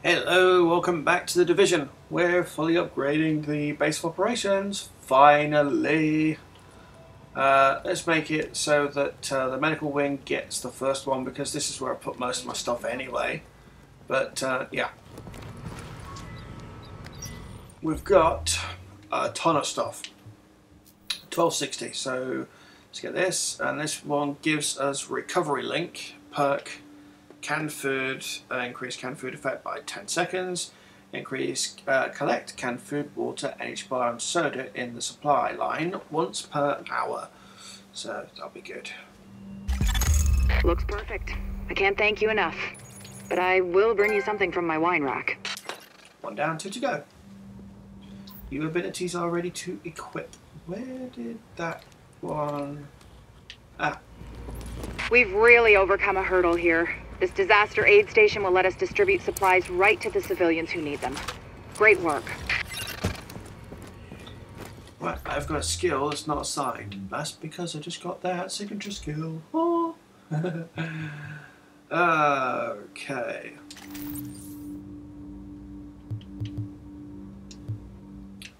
Hello, welcome back to the Division. We're fully upgrading the base of operations, finally. Let's make it so that the medical wing gets the first one, because this is where I put most of my stuff anyway. But yeah. We've got a ton of stuff. 1260, so let's get this. And this one gives us recovery link, perk, canned food, increase canned food effect by 10 seconds, increase collect canned food, water, energy bar and soda in the supply line once per hour. So that'll be good. Looks perfect. I can't thank you enough. But I will bring you something from my wine rack. One down, two to go. New abilities are ready to equip. Where did that one... Ah. We've really overcome a hurdle here. This disaster aid station will let us distribute supplies right to the civilians who need them. Great work. Right, I've got a skill that's not assigned. That's because I just got that signature skill. Oh. Okay.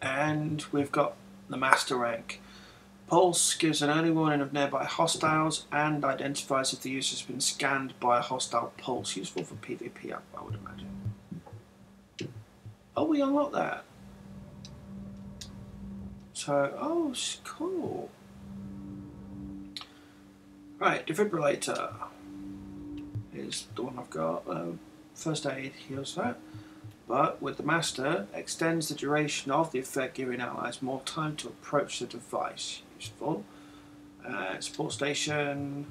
And we've got the master rank. Pulse gives an early warning of nearby hostiles and identifies if the user has been scanned by a hostile pulse. Useful for PvP, I would imagine. Oh, we unlocked that. So, oh, it's cool. Right, defibrillator is the one I've got. First aid heals that. But with the master, extends the duration of the effect, giving allies more time to approach the device. Useful. Support station.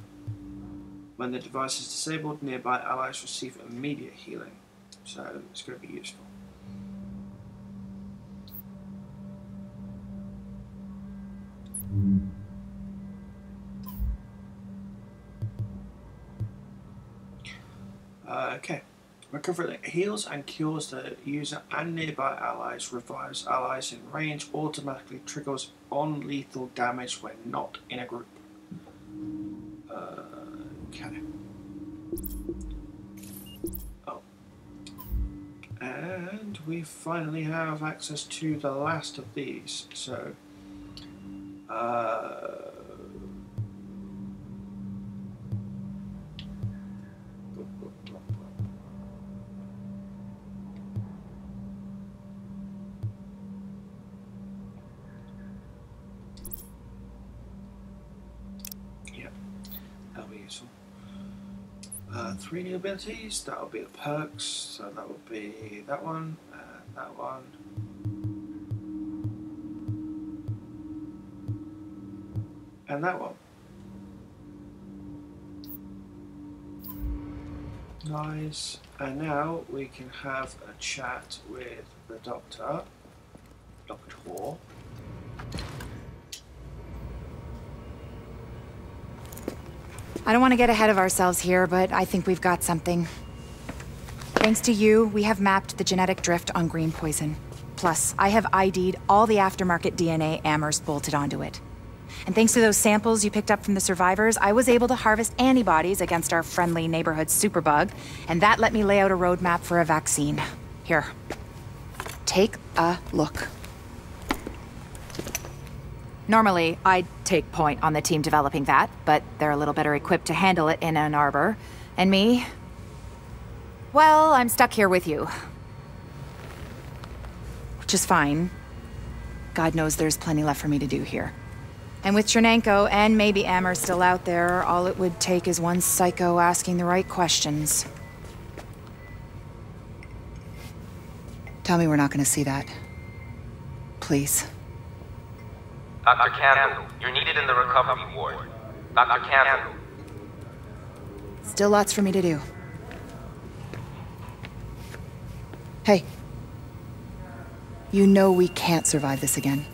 When the device is disabled, nearby allies receive immediate healing. So it's going to be useful. Okay. Recovery heals and cures the user and nearby allies, revives allies in range, automatically triggers on lethal damage when not in a group. Okay. Oh. And we finally have access to the last of these, so that'll be useful. 3 new abilities, that'll be the perks, so that will be that one, and that one. And that one. Nice. And now we can have a chat with the doctor. Doctor. I don't want to get ahead of ourselves here, but I think we've got something. Thanks to you, we have mapped the genetic drift on green poison. Plus, I have ID'd all the aftermarket DNA Amherst bolted onto it. And thanks to those samples you picked up from the survivors, I was able to harvest antibodies against our friendly neighborhood superbug, and that let me lay out a roadmap for a vaccine. Here. Take a look. Normally, I'd take point on the team developing that, but they're a little better equipped to handle it in Ann Arbor. And me? Well, I'm stuck here with you. Which is fine. God knows there's plenty left for me to do here. And with Chernenko and maybe Amher still out there, all it would take is one psycho asking the right questions. Tell me we're not gonna see that. Please. Dr. Candle, you're needed in the recovery ward. Dr. Candle. Still lots for me to do. Hey. You know we can't survive this again.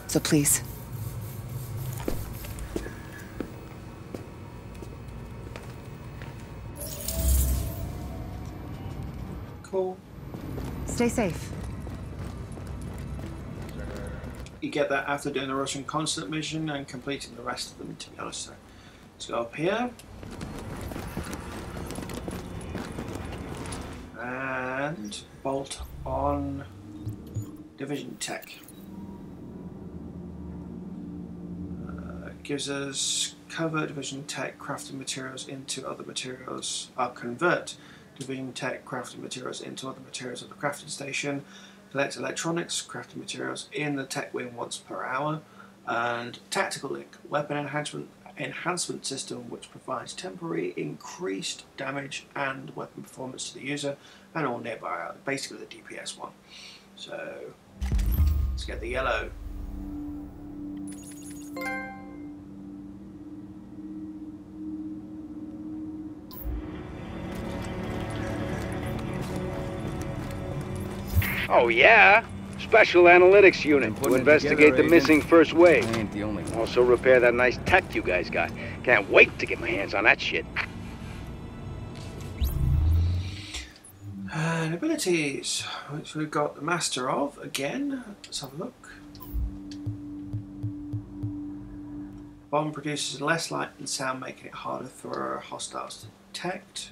So please. Cool. Stay safe. You get that after doing the Russian constant mission and completing the rest of them, to be honest. So let's go up here. and bolt on Division Tech. Gives us cover Division Tech crafting materials into other materials. Convert Division Tech crafting materials into other materials at the crafting station. Collect electronics crafting materials in the tech wing once per hour. And Tactical Link, weapon enhancement system, which provides temporary increased damage and weapon performance to the user and all nearby, basically the DPS one. So let's get the yellow. Oh yeah? Special Analytics Unit to investigate the missing first wave. I ain't the only one. Also repair that nice tech you guys got. Can't wait to get my hands on that shit. And abilities, which we've got the master of again. Let's have a look. Bomb produces less light and sound, making it harder for hostiles to detect.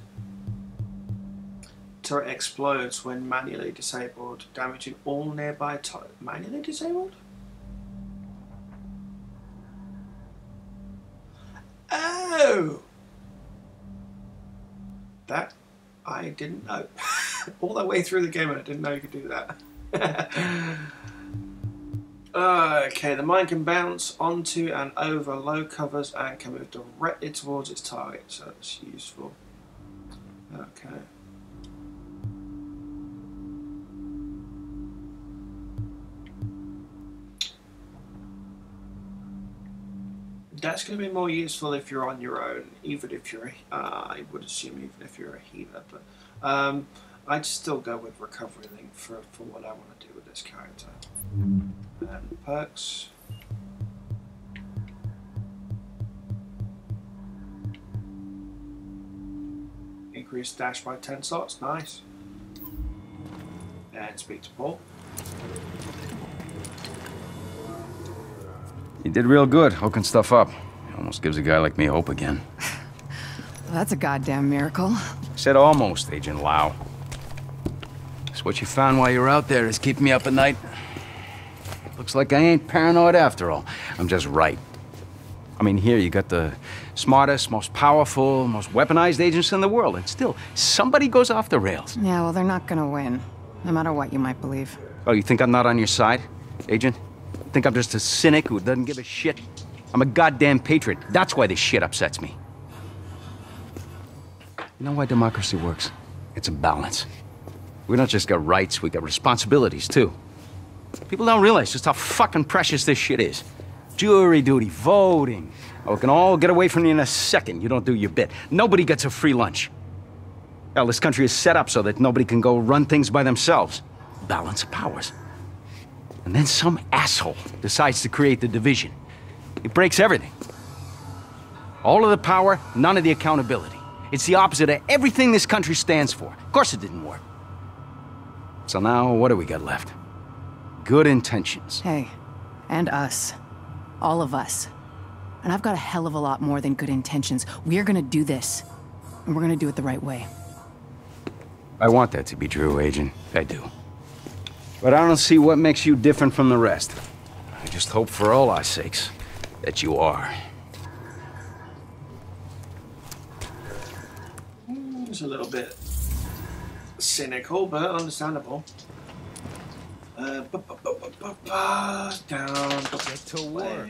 Turret explodes when manually disabled, damaging all nearby manually disabled? Oh! That I didn't know. All the way through the game I didn't know you could do that. Okay, the mine can bounce onto and over low covers and can move directly towards its target, so that's useful. Okay. That's going to be more useful if you're on your own, even if you're, I would assume even if you're a healer, but I'd still go with Recovery Link for what I want to do with this character. And perks. Increase dash by 10 slots, nice. And speak to Paul. You did real good, hooking stuff up. Almost gives a guy like me hope again. Well, that's a goddamn miracle. Said almost, Agent Lau. So what you found while you were out there is keeping me up at night. Looks like I ain't paranoid after all. I'm just right. I mean, here you got the smartest, most powerful, most weaponized agents in the world, and still, somebody goes off the rails. Yeah, well, they're not gonna win, no matter what you might believe. Oh, you think I'm not on your side, Agent? Think I'm just a cynic who doesn't give a shit? I'm a goddamn patriot. That's why this shit upsets me. You know why democracy works? It's a balance. We don't just got rights, we got responsibilities, too. People don't realize just how fucking precious this shit is. Jury duty, voting. Oh, we can all get away from you in a second. You don't do your bit. Nobody gets a free lunch. Hell, this country is set up so that nobody can go run things by themselves. Balance of powers. And then some asshole decides to create the division. It breaks everything. All of the power, none of the accountability. It's the opposite of everything this country stands for. Of course it didn't work. So now, what do we got left? Good intentions. Hey, and us. All of us. And I've got a hell of a lot more than good intentions. We're gonna do this. And we're gonna do it the right way. I want that to be true, Agent. I do. But I don't see what makes you different from the rest. I just hope for all our sakes that you are. It's a little bit cynical, but understandable. Down. Get to work.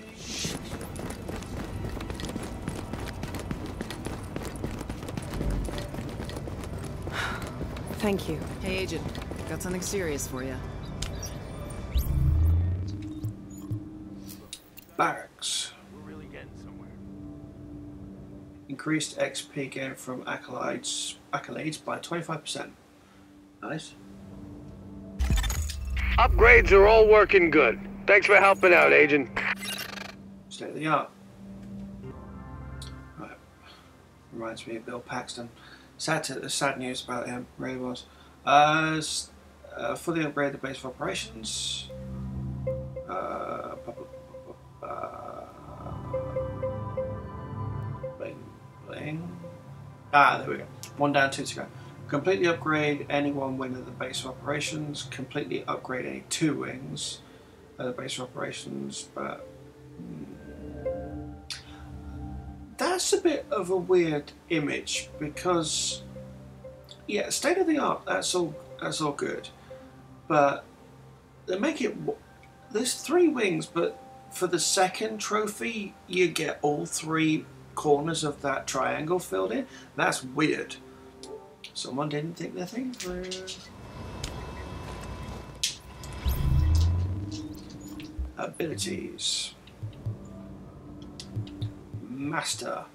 Thank you. Hey, Agent. Got something serious for you. Barracks. We're really getting somewhere. Increased XP gain from accolades by 25%. Nice. Upgrades are all working good. Thanks for helping out, Agent. State of the art. Right. Reminds me of Bill Paxton. Sad news about him, really was. Fully upgrade the base of operations. Bling, bling. Ah, there we go. One down, two to go. Completely upgrade any one wing of the base of operations. Completely upgrade any 2 wings of the base of operations. But that's a bit of a weird image because, yeah, state of the art. That's all good, but they make it. There's 3 wings, but for the second trophy, you get all 3 corners of that triangle filled in. That's weird. Someone didn't think their thing through. Abilities. Master.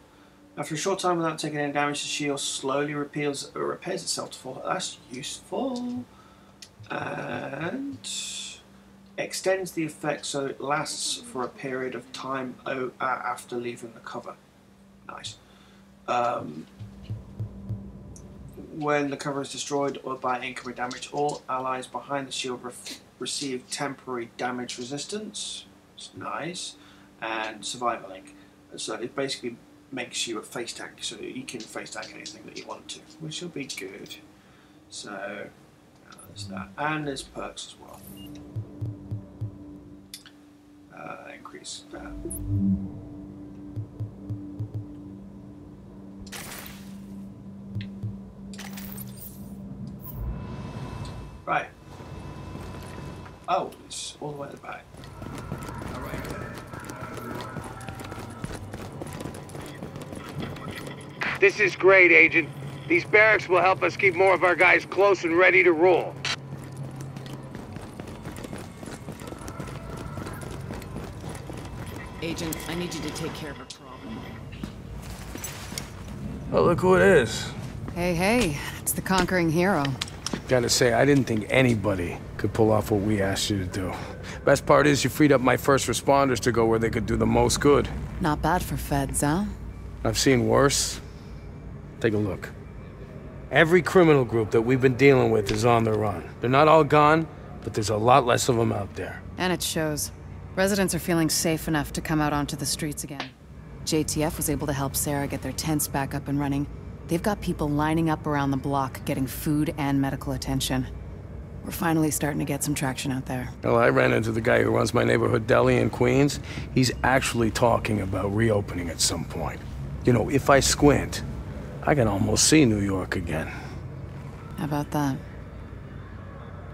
After a short time without taking any damage, the shield slowly repairs itself to full. That's useful. And extends the effect so it lasts for a period of time after leaving the cover. Nice. When the cover is destroyed or by incoming damage, all allies behind the shield receive temporary damage resistance. It's nice. And survival link. So it basically makes you a face tank, so that you can face tank anything that you want to, which will be good. So there's that. And there's perks as well. Increase that. Right. Oh, it's all the way at the back. This is great, Agent. These barracks will help us keep more of our guys close and ready to roll. Agent, I need you to take care of a problem. Oh, look who it is. Hey, it's the conquering hero. Gotta say, I didn't think anybody could pull off what we asked you to do. Best part is you freed up my first responders to go where they could do the most good. Not bad for feds, huh? I've seen worse. Take a look. Every criminal group that we've been dealing with is on the run. They're not all gone, but there's a lot less of them out there. And it shows. Residents are feeling safe enough to come out onto the streets again. JTF was able to help Sarah get their tents back up and running. They've got people lining up around the block, getting food and medical attention. We're finally starting to get some traction out there. Well, I ran into the guy who runs my neighborhood deli in Queens. He's actually talking about reopening at some point. You know, if I squint, I can almost see New York again. How about that?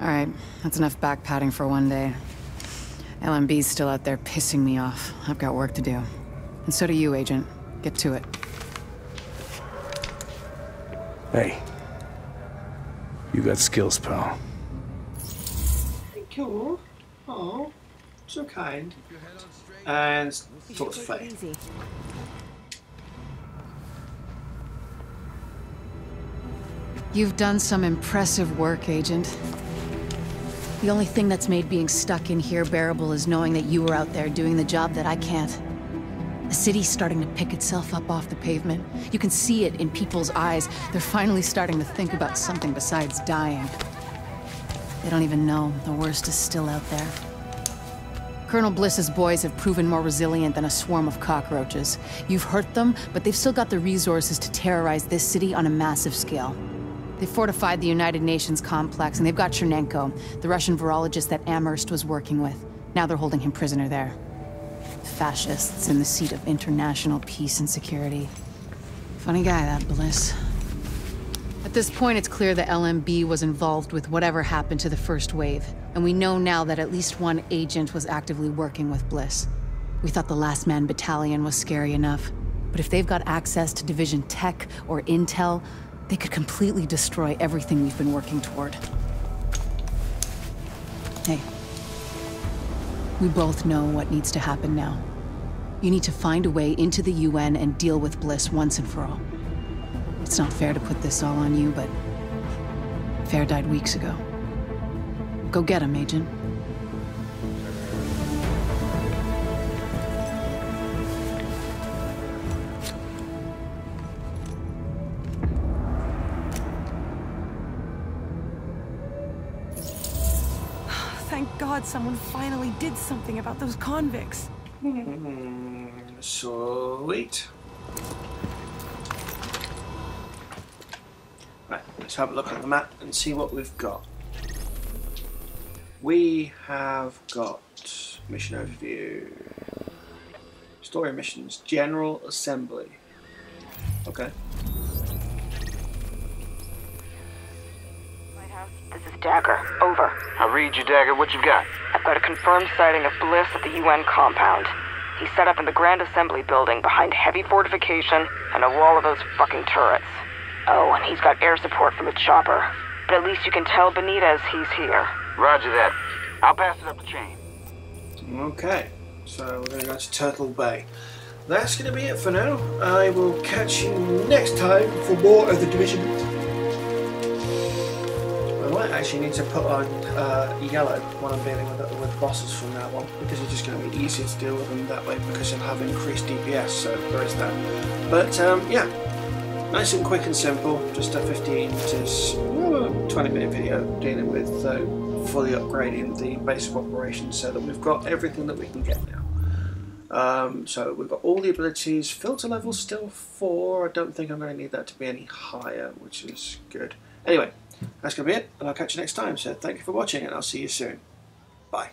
All right, that's enough back-patting for one day. LMB's still out there pissing me off. I've got work to do. And so do you, Agent. Get to it. Hey. You got skills, pal. Thank you. Oh, so kind. And talk to Faye. You've done some impressive work, Agent. The only thing that's made being stuck in here bearable is knowing that you were out there doing the job that I can't. The city's starting to pick itself up off the pavement. You can see it in people's eyes. They're finally starting to think about something besides dying. They don't even know the worst is still out there. Colonel Bliss's boys have proven more resilient than a swarm of cockroaches. You've hurt them, but they've still got the resources to terrorize this city on a massive scale. They fortified the United Nations complex, and they've got Chernenko, the Russian virologist that Amherst was working with. Now they're holding him prisoner there. Fascists in the seat of international peace and security. Funny guy, that Bliss. At this point, it's clear the LMB was involved with whatever happened to the first wave, and we know now that at least one agent was actively working with Bliss. We thought the Last Man Battalion was scary enough, but if they've got access to Division tech or intel, they could completely destroy everything we've been working toward. Hey. We both know what needs to happen now. You need to find a way into the UN and deal with Bliss once and for all. It's not fair to put this all on you, but Fair died weeks ago. Go get him, Agent. Thank God someone finally did something about those convicts. Sweet. Right, Let's have a look at the map and see what we've got. We have got mission overview, story missions, general assembly. Okay. This is Dagger. Over. I'll read you, Dagger. What you got? I've got a confirmed sighting of Bliss at the UN compound. He's set up in the Grand Assembly building behind heavy fortification and a wall of those fucking turrets. Oh, and he's got air support from a chopper. But at least you can tell Benitez he's here. Roger that. I'll pass it up the chain. Okay, so we're going to go to Turtle Bay. That's going to be it for now. I will catch you next time for more of the Division. I might actually need to put on yellow when I'm dealing with bosses from now on, because it's just going to be easier to deal with them that way because you'll have increased DPS, so there is that. But yeah, nice and quick and simple, just a 15 to 20 minute video dealing with fully upgrading the base of operations so that we've got everything that we can get now. So we've got all the abilities, filter level still 4, I don't think I'm going to need that to be any higher, which is good. Anyway, that's going to be it, and I'll catch you next time, so thank you for watching, and I'll see you soon. Bye.